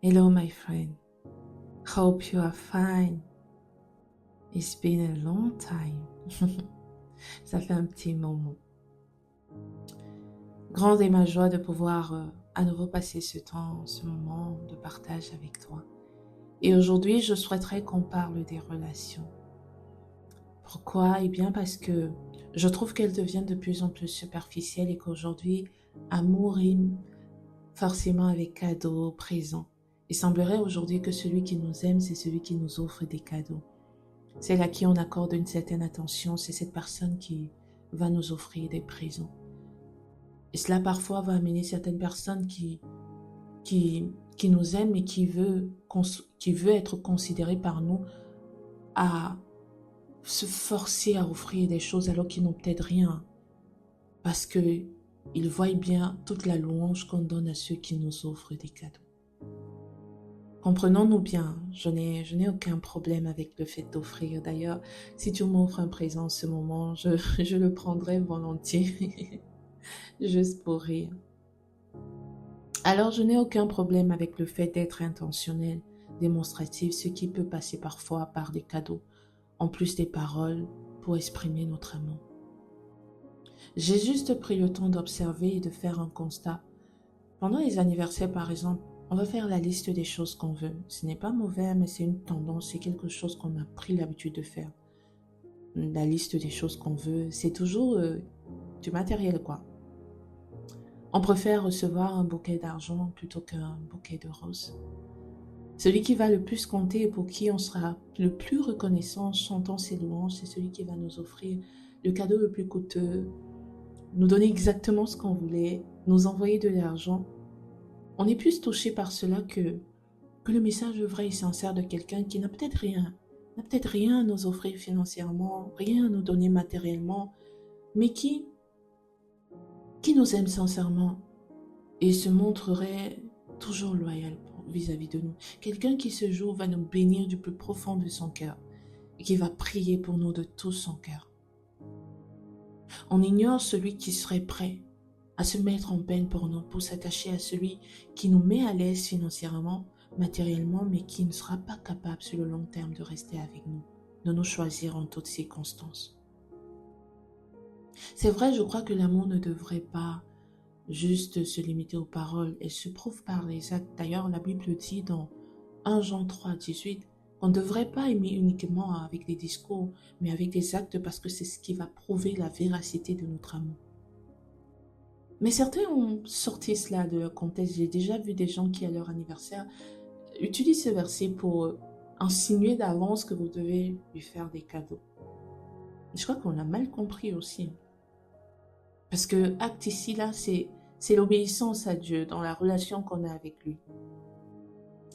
Hello, my friend. Hope you are fine. It's been a long time. Ça fait un petit moment. Grande est ma joie de pouvoir à nouveau passer ce temps, ce moment de partage avec toi. Et aujourd'hui, je souhaiterais qu'on parle des relations. Pourquoi? Eh bien parce que je trouve qu'elles deviennent de plus en plus superficielles et qu'aujourd'hui, amour rime forcément avec cadeaux, présents. Il semblerait aujourd'hui que celui qui nous aime, c'est celui qui nous offre des cadeaux. Celle à qui on accorde une certaine attention, c'est cette personne qui va nous offrir des présents. Et cela parfois va amener certaines personnes qui nous aiment et qui veut être considérées par nous à se forcer à offrir des choses alors qu'ils n'ont peut-être rien. Parce qu'ils voient bien toute la louange qu'on donne à ceux qui nous offrent des cadeaux. Comprenons-nous bien, je n'ai aucun problème avec le fait d'offrir. D'ailleurs, si tu m'offres un présent en ce moment, je le prendrai volontiers, juste pour rire. Alors, je n'ai aucun problème avec le fait d'être intentionnel, démonstratif, ce qui peut passer parfois par des cadeaux, en plus des paroles, pour exprimer notre amour. J'ai juste pris le temps d'observer et de faire un constat. Pendant les anniversaires, par exemple, on va faire la liste des choses qu'on veut. Ce n'est pas mauvais, mais c'est une tendance, c'est quelque chose qu'on a pris l'habitude de faire. La liste des choses qu'on veut, c'est toujours du matériel, quoi. On préfère recevoir un bouquet d'argent plutôt qu'un bouquet de roses. Celui qui va le plus compter et pour qui on sera le plus reconnaissant chantant ses louanges, c'est celui qui va nous offrir le cadeau le plus coûteux, nous donner exactement ce qu'on voulait, nous envoyer de l'argent. On est plus touché par cela que le message vrai et sincère de quelqu'un qui n'a peut-être rien à nous offrir financièrement, rien à nous donner matériellement, mais qui nous aime sincèrement et se montrerait toujours loyal vis-à-vis de nous. Quelqu'un qui ce jour va nous bénir du plus profond de son cœur et qui va prier pour nous de tout son cœur. On ignore celui qui serait prêt à se mettre en peine pour nous, pour s'attacher à celui qui nous met à l'aise financièrement, matériellement, mais qui ne sera pas capable sur le long terme de rester avec nous, de nous choisir en toutes circonstances. C'est vrai, je crois que l'amour ne devrait pas juste se limiter aux paroles, elle se prouve par les actes. D'ailleurs, la Bible dit dans 1 Jean 3, 18 qu'on ne devrait pas aimer uniquement avec des discours, mais avec des actes parce que c'est ce qui va prouver la véracité de notre amour. Mais certains ont sorti cela de leur contexte. J'ai déjà vu des gens qui, à leur anniversaire, utilisent ce verset pour insinuer d'avance que vous devez lui faire des cadeaux. Je crois qu'on l'a mal compris aussi. Parce que acte ici, là, c'est l'obéissance à Dieu dans la relation qu'on a avec lui.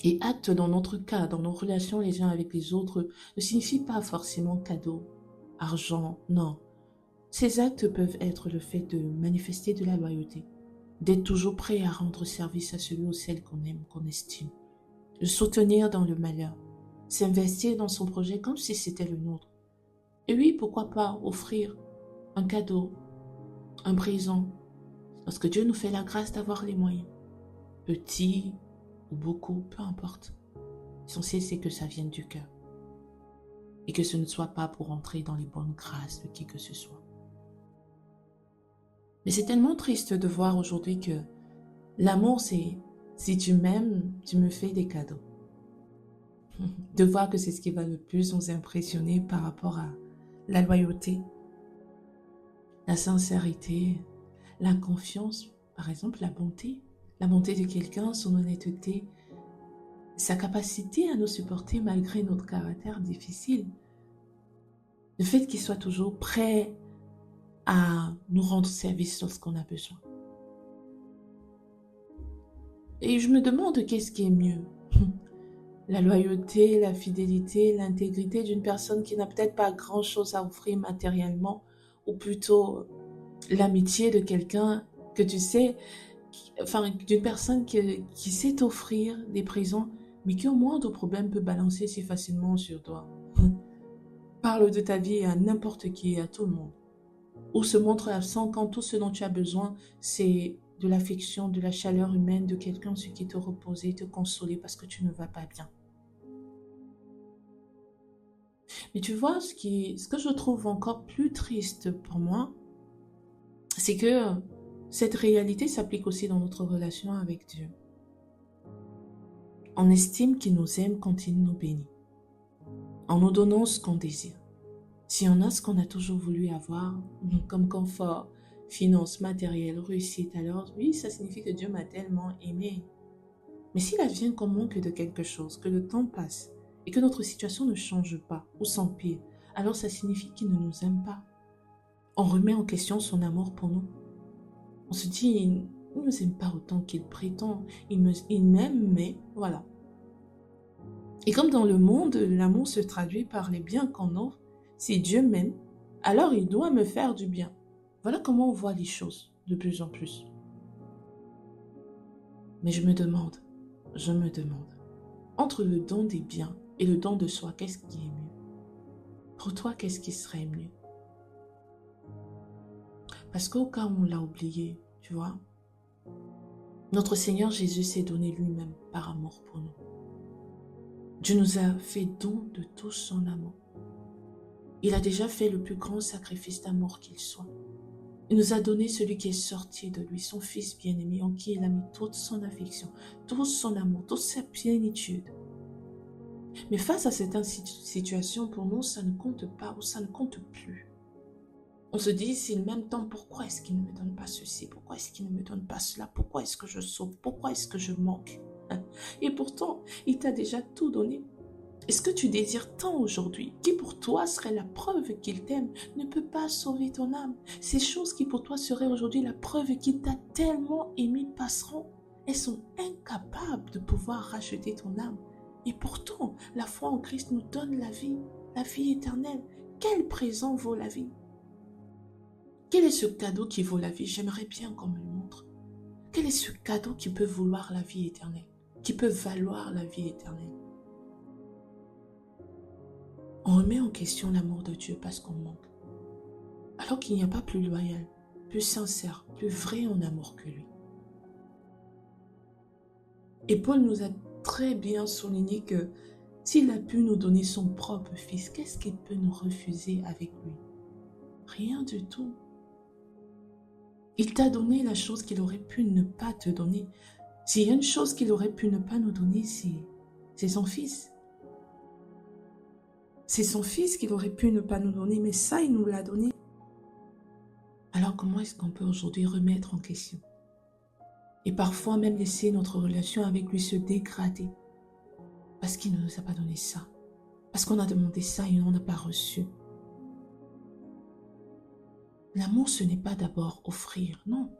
Et acte dans notre cas, dans nos relations les uns avec les autres, ne signifie pas forcément cadeau, argent, non. Ces actes peuvent être le fait de manifester de la loyauté, d'être toujours prêt à rendre service à celui ou celle qu'on aime, qu'on estime, de soutenir dans le malheur, s'investir dans son projet comme si c'était le nôtre. Et oui, pourquoi pas offrir un cadeau, un présent, lorsque Dieu nous fait la grâce d'avoir les moyens, petits ou beaucoup, peu importe. L'essentiel, c'est que ça vienne du cœur et que ce ne soit pas pour entrer dans les bonnes grâces de qui que ce soit. Mais c'est tellement triste de voir aujourd'hui que l'amour, c'est si tu m'aimes, tu me fais des cadeaux. De voir que c'est ce qui va le plus nous impressionner par rapport à la loyauté, la sincérité, la confiance, par exemple la bonté de quelqu'un, son honnêteté, sa capacité à nous supporter malgré notre caractère difficile, le fait qu'il soit toujours prêt à nous rendre service lorsqu'on a besoin. Et je me demande qu'est-ce qui est mieux. La loyauté, la fidélité, l'intégrité d'une personne qui n'a peut-être pas grand-chose à offrir matériellement, ou plutôt l'amitié de quelqu'un que tu sais, enfin d'une personne qui sait t'offrir des présents, mais qui au moindre problème peut balancer si facilement sur toi. Parle de ta vie à n'importe qui, à tout le monde. Ou se montre absent quand tout ce dont tu as besoin, c'est de l'affection, de la chaleur humaine de quelqu'un sur qui te reposer, te consoler parce que tu ne vas pas bien. Mais tu vois, ce que je trouve encore plus triste pour moi, c'est que cette réalité s'applique aussi dans notre relation avec Dieu. On estime qu'il nous aime quand il nous bénit, en nous donnant ce qu'on désire. Si on a ce qu'on a toujours voulu avoir, comme confort, finances, matériel, réussite, alors oui, ça signifie que Dieu m'a tellement aimé. Mais s'il advient qu'on manque de quelque chose, que le temps passe et que notre situation ne change pas ou s'empire, alors ça signifie qu'il ne nous aime pas. On remet en question son amour pour nous. On se dit, il ne nous aime pas autant qu'il prétend. Il m'aime, mais voilà. Et comme dans le monde, l'amour se traduit par les biens qu'on offre. Si Dieu m'aime, alors il doit me faire du bien. Voilà comment on voit les choses de plus en plus. Mais je me demande, entre le don des biens et le don de soi, qu'est-ce qui est mieux? Pour toi, qu'est-ce qui serait mieux? Parce qu'au cas où on l'a oublié, tu vois, notre Seigneur Jésus s'est donné lui-même par amour pour nous. Dieu nous a fait don de tout son amour. Il a déjà fait le plus grand sacrifice d'amour qu'il soit. Il nous a donné celui qui est sorti de lui, son Fils bien-aimé, en qui il a mis toute son affection, tout son amour, toute sa plénitude. Mais face à cette situation, pour nous, ça ne compte pas ou ça ne compte plus. On se dit, s'il m'aime tant, pourquoi est-ce qu'il ne me donne pas ceci? Pourquoi est-ce qu'il ne me donne pas cela? Pourquoi est-ce que je souffre? Pourquoi est-ce que je manque? Et pourtant, il t'a déjà tout donné. Est-ce que tu désires tant aujourd'hui, qui pour toi serait la preuve qu'il t'aime, ne peut pas sauver ton âme? Ces choses qui pour toi seraient aujourd'hui la preuve qu'il t'a tellement aimé passeront. Elles sont incapables de pouvoir racheter ton âme. Et pourtant, la foi en Christ nous donne la vie éternelle. Quel présent vaut la vie? Quel est ce cadeau qui vaut la vie? J'aimerais bien qu'on me le montre. Quel est ce cadeau qui peut vouloir la vie éternelle? Qui peut valoir la vie éternelle? On remet en question l'amour de Dieu parce qu'on manque. Alors qu'il n'y a pas plus loyal, plus sincère, plus vrai en amour que lui. Et Paul nous a très bien souligné que s'il a pu nous donner son propre fils, qu'est-ce qu'il peut nous refuser avec lui? Rien du tout. Il t'a donné la chose qu'il aurait pu ne pas te donner. S'il y a une chose qu'il aurait pu ne pas nous donner, c'est son fils. C'est son fils qu'il aurait pu ne pas nous donner, mais ça, il nous l'a donné. Alors comment est-ce qu'on peut aujourd'hui remettre en question? Et parfois même laisser notre relation avec lui se dégrader parce qu'il ne nous a pas donné ça, parce qu'on a demandé ça et on n'a pas reçu. L'amour, ce n'est pas d'abord offrir, non.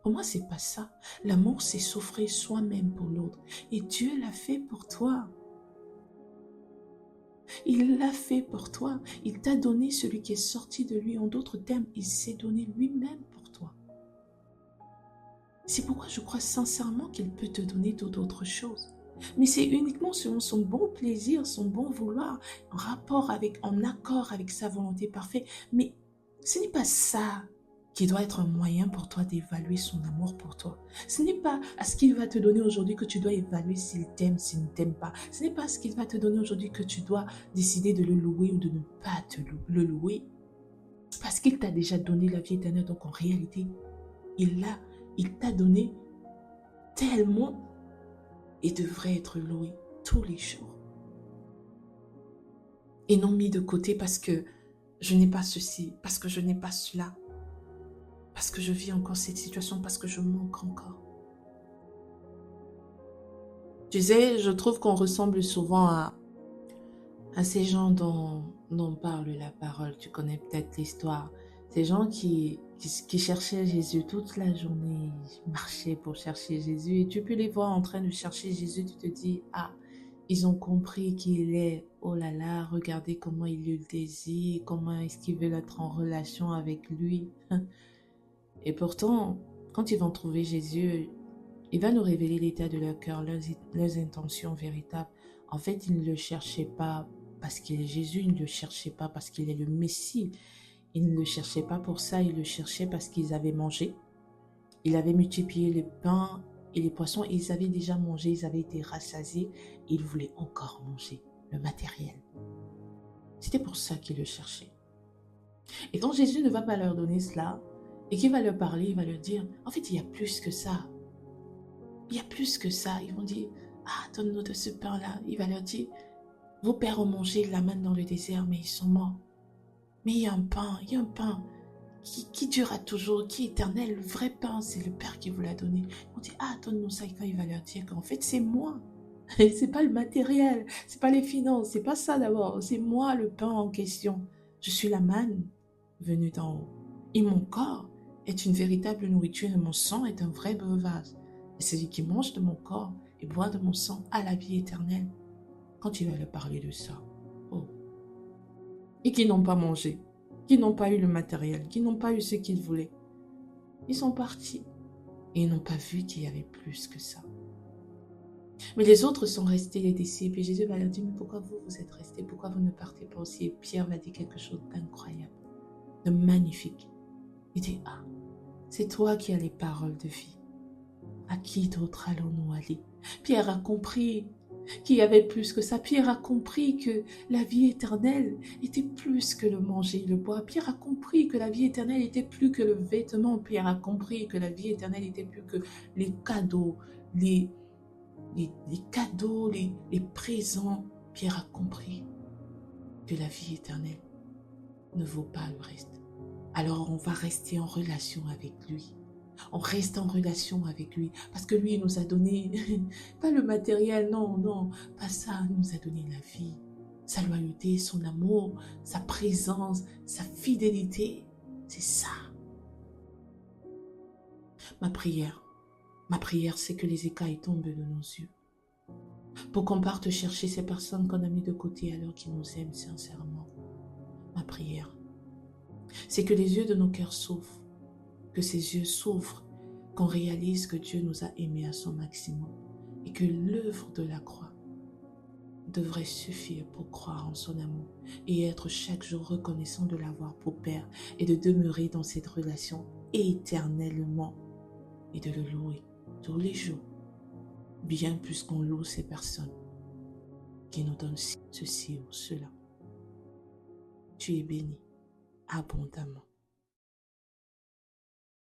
Pour moi, c'est pas ça. L'amour, c'est s'offrir soi-même pour l'autre. Et Dieu l'a fait pour toi. Il l'a fait pour toi. Il t'a donné celui qui est sorti de lui. En d'autres termes, il s'est donné lui-même pour toi. C'est pourquoi je crois sincèrement qu'il peut te donner d'autres choses. Mais c'est uniquement selon son bon plaisir, son bon vouloir, en accord avec sa volonté parfaite. Mais ce n'est pas ça qui doit être un moyen pour toi d'évaluer son amour pour toi. Ce n'est pas à ce qu'il va te donner aujourd'hui que tu dois évaluer s'il t'aime, s'il ne t'aime pas. Ce n'est pas à ce qu'il va te donner aujourd'hui que tu dois décider de le louer ou de ne pas le louer. Parce qu'il t'a déjà donné la vie éternelle. Donc en réalité, il t'a donné tellement et devrait être loué tous les jours. Et non mis de côté parce que je n'ai pas ceci, parce que je n'ai pas cela, parce que je vis encore cette situation, parce que je manque encore. Tu sais, je trouve qu'on ressemble souvent à ces gens dont parle la parole. Tu connais peut-être l'histoire. Ces gens qui cherchaient Jésus toute la journée, ils marchaient pour chercher Jésus. Et tu peux les voir en train de chercher Jésus, tu te dis, ah, ils ont compris qu'il est, oh là là, regardez comment il le désire, comment est-ce qu'ils veulent être en relation avec lui. Et pourtant, quand ils vont trouver Jésus, il va nous révéler l'état de leur cœur, leurs intentions véritables. En fait, ils ne le cherchaient pas parce qu'il est Jésus, ils ne le cherchaient pas parce qu'il est le Messie. Ils ne le cherchaient pas pour ça, ils le cherchaient parce qu'ils avaient mangé, Il avait multiplié les pains et les poissons. Et ils avaient déjà mangé, ils avaient été rassasiés. Et ils voulaient encore manger le matériel. C'était pour ça qu'ils le cherchaient. Et quand Jésus ne va pas leur donner cela, et qu'il va leur parler, il va leur dire, en fait, il y a plus que ça. Il y a plus que ça. Ils vont dire, ah, donne-nous de ce pain-là. Il va leur dire, vos pères ont mangé la manne dans le désert, mais ils sont morts. Mais il y a un pain qui durera toujours, qui est éternel. Le vrai pain, c'est le Père qui vous l'a donné. Ils vont dire, ah, donne-nous ça. Et quand il va leur dire qu'en fait, c'est moi. Et c'est pas le matériel, c'est pas les finances, c'est pas ça d'abord. C'est moi le pain en question. Je suis la manne venue d'en haut. Et mon corps est une véritable nourriture et mon sang est un vrai breuvage. Et celui qui mange de mon corps et boit de mon sang a la vie éternelle. Quand il va leur parler de ça, oh. Et qui n'ont pas mangé, qui n'ont pas eu le matériel, qui n'ont pas eu ce qu'ils voulaient. Ils sont partis et ils n'ont pas vu qu'il y avait plus que ça. Mais les autres sont restés, les disciples. Et Jésus va leur dire, mais pourquoi vous êtes restés? Pourquoi vous ne partez pas aussi? Et Pierre va dire quelque chose d'incroyable, de magnifique. Il dit, ah, c'est toi qui as les paroles de vie. À qui d'autre allons-nous aller? Pierre a compris qu'il y avait plus que ça. Pierre a compris que la vie éternelle était plus que le manger et le boire. Pierre a compris que la vie éternelle était plus que le vêtement. Pierre a compris que la vie éternelle était plus que les cadeaux, les cadeaux, les présents. Pierre a compris que la vie éternelle ne vaut pas le reste. Alors on va rester en relation avec lui. On reste en relation avec lui parce que lui nous a donné, pas le matériel, non, non, pas ça, il nous a donné la vie, sa loyauté, son amour, sa présence, sa fidélité. C'est ça. Ma prière, c'est que les écailles tombent de nos yeux. Pour qu'on parte chercher ces personnes qu'on a mis de côté alors qu'ils nous aiment sincèrement. Ma prière, c'est que les yeux de nos cœurs s'ouvrent, que ces yeux s'ouvrent, qu'on réalise que Dieu nous a aimés à son maximum et que l'œuvre de la croix devrait suffire pour croire en son amour et être chaque jour reconnaissant de l'avoir pour Père et de demeurer dans cette relation éternellement et de le louer tous les jours, bien plus qu'on loue ces personnes qui nous donnent ceci ou cela. Tu es béni abondamment.